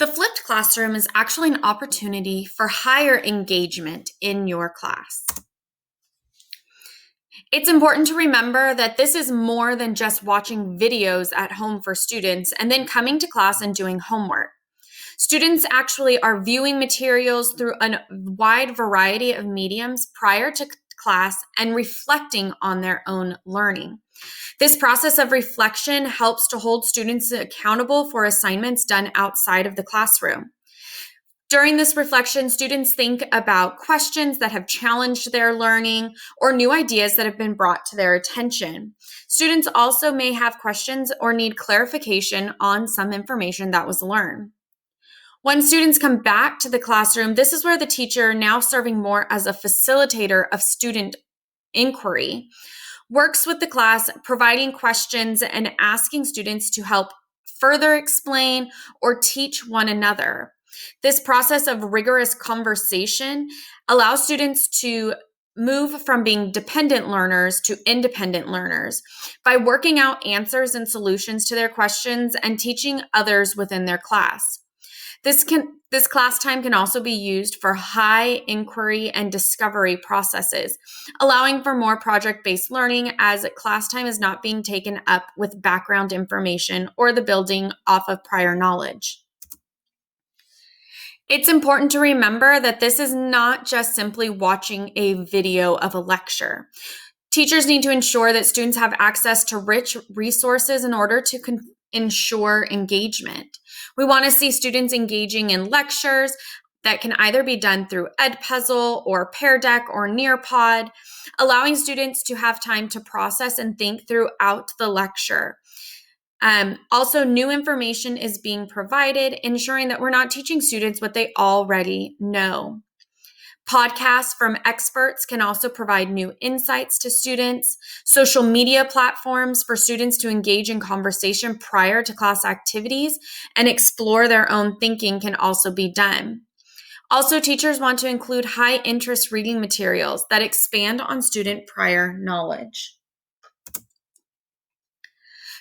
The flipped classroom is actually an opportunity for higher engagement in your class. It's important to remember that this is more than just watching videos at home for students and then coming to class and doing homework. Students actually are viewing materials through a wide variety of mediums prior to class and reflecting on their own learning. This process of reflection helps to hold students accountable for assignments done outside of the classroom. During this reflection, students think about questions that have challenged their learning or new ideas that have been brought to their attention. Students also may have questions or need clarification on some information that was learned. When students come back to the classroom, this is where the teacher, now serving more as a facilitator of student inquiry, works with the class, providing questions and asking students to help further explain or teach one another. This process of rigorous conversation allows students to move from being dependent learners to independent learners by working out answers and solutions to their questions and teaching others within their class. This class time can also be used for high inquiry and discovery processes, allowing for more project-based learning as class time is not being taken up with background information or the building off of prior knowledge. It's important to remember that this is not just simply watching a video of a lecture. Teachers need to ensure that students have access to rich resources in order to ensure engagement. We want to see students engaging in lectures that can either be done through Edpuzzle or Pear Deck or Nearpod, allowing students to have time to process and think throughout the lecture. Also, new information is being provided, ensuring that we're not teaching students what they already know. Podcasts from experts can also provide new insights to students. Social media platforms for students to engage in conversation prior to class activities and explore their own thinking can also be done. Also, teachers want to include high interest reading materials that expand on student prior knowledge.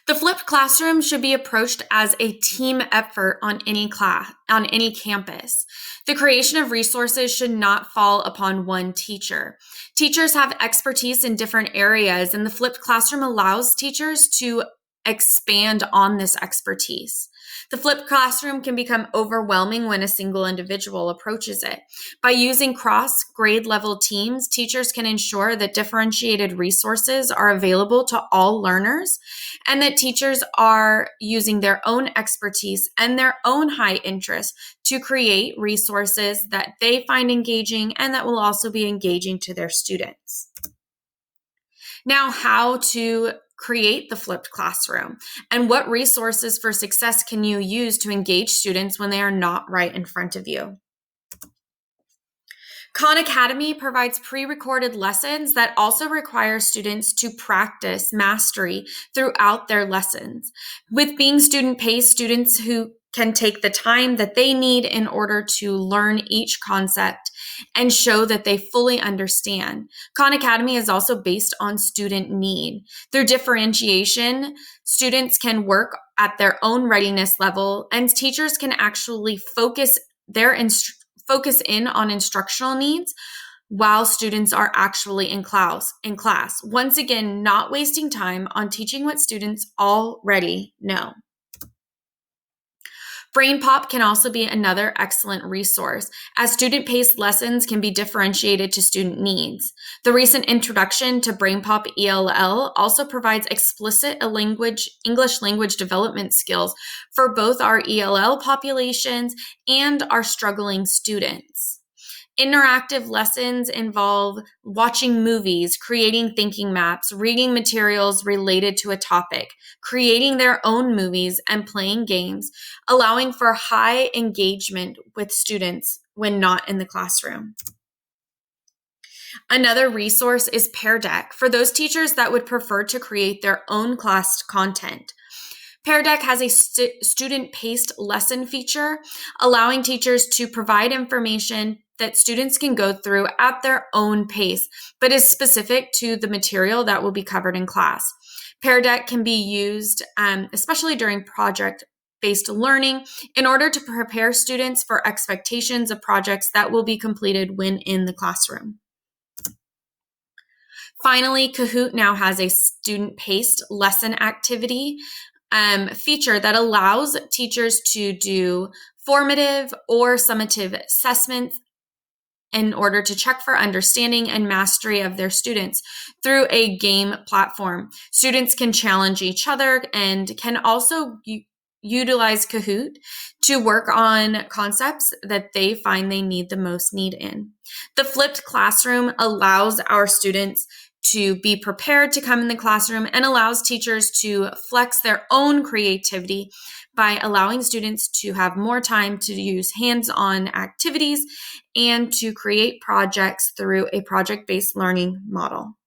The flipped classroom should be approached as a team effort on any campus. The creation of resources should not fall upon one teacher. Teachers have expertise in different areas, and the flipped classroom allows teachers to expand on this expertise. The flipped classroom can become overwhelming when a single individual approaches it. By using cross-grade level teams, teachers can ensure that differentiated resources are available to all learners and that teachers are using their own expertise and their own high interest to create resources that they find engaging and that will also be engaging to their students. Now, how to create the flipped classroom and what resources for success can you use to engage students when they are not right in front of you? Khan Academy provides pre-recorded lessons that also require students to practice mastery throughout their lessons. With being student-paced, students who can take the time that they need in order to learn each concept and show that they fully understand. Khan Academy is also based on student need. Through differentiation, students can work at their own readiness level, and teachers can actually focus in on instructional needs while students are actually in class. Once again, not wasting time on teaching what students already know. BrainPop can also be another excellent resource, as student-paced lessons can be differentiated to student needs. The recent introduction to BrainPop ELL also provides explicit English language development skills for both our ELL populations and our struggling students. Interactive lessons involve watching movies, creating thinking maps, reading materials related to a topic, creating their own movies, and playing games, allowing for high engagement with students when not in the classroom. Another resource is Pear Deck for those teachers that would prefer to create their own class content. Pear Deck has a student-paced lesson feature, allowing teachers to provide information that students can go through at their own pace, but is specific to the material that will be covered in class. Pear Deck can be used, especially during project based learning in order to prepare students for expectations of projects that will be completed when in the classroom. Finally, Kahoot now has a student-paced lesson activity feature that allows teachers to do formative or summative assessments in order to check for understanding and mastery of their students through a game platform. Students can challenge each other and can also utilize Kahoot to work on concepts that they find they need the most need in. The flipped classroom allows our students to be prepared to come in the classroom and allows teachers to flex their own creativity by allowing students to have more time to use hands-on activities and to create projects through a project-based learning model.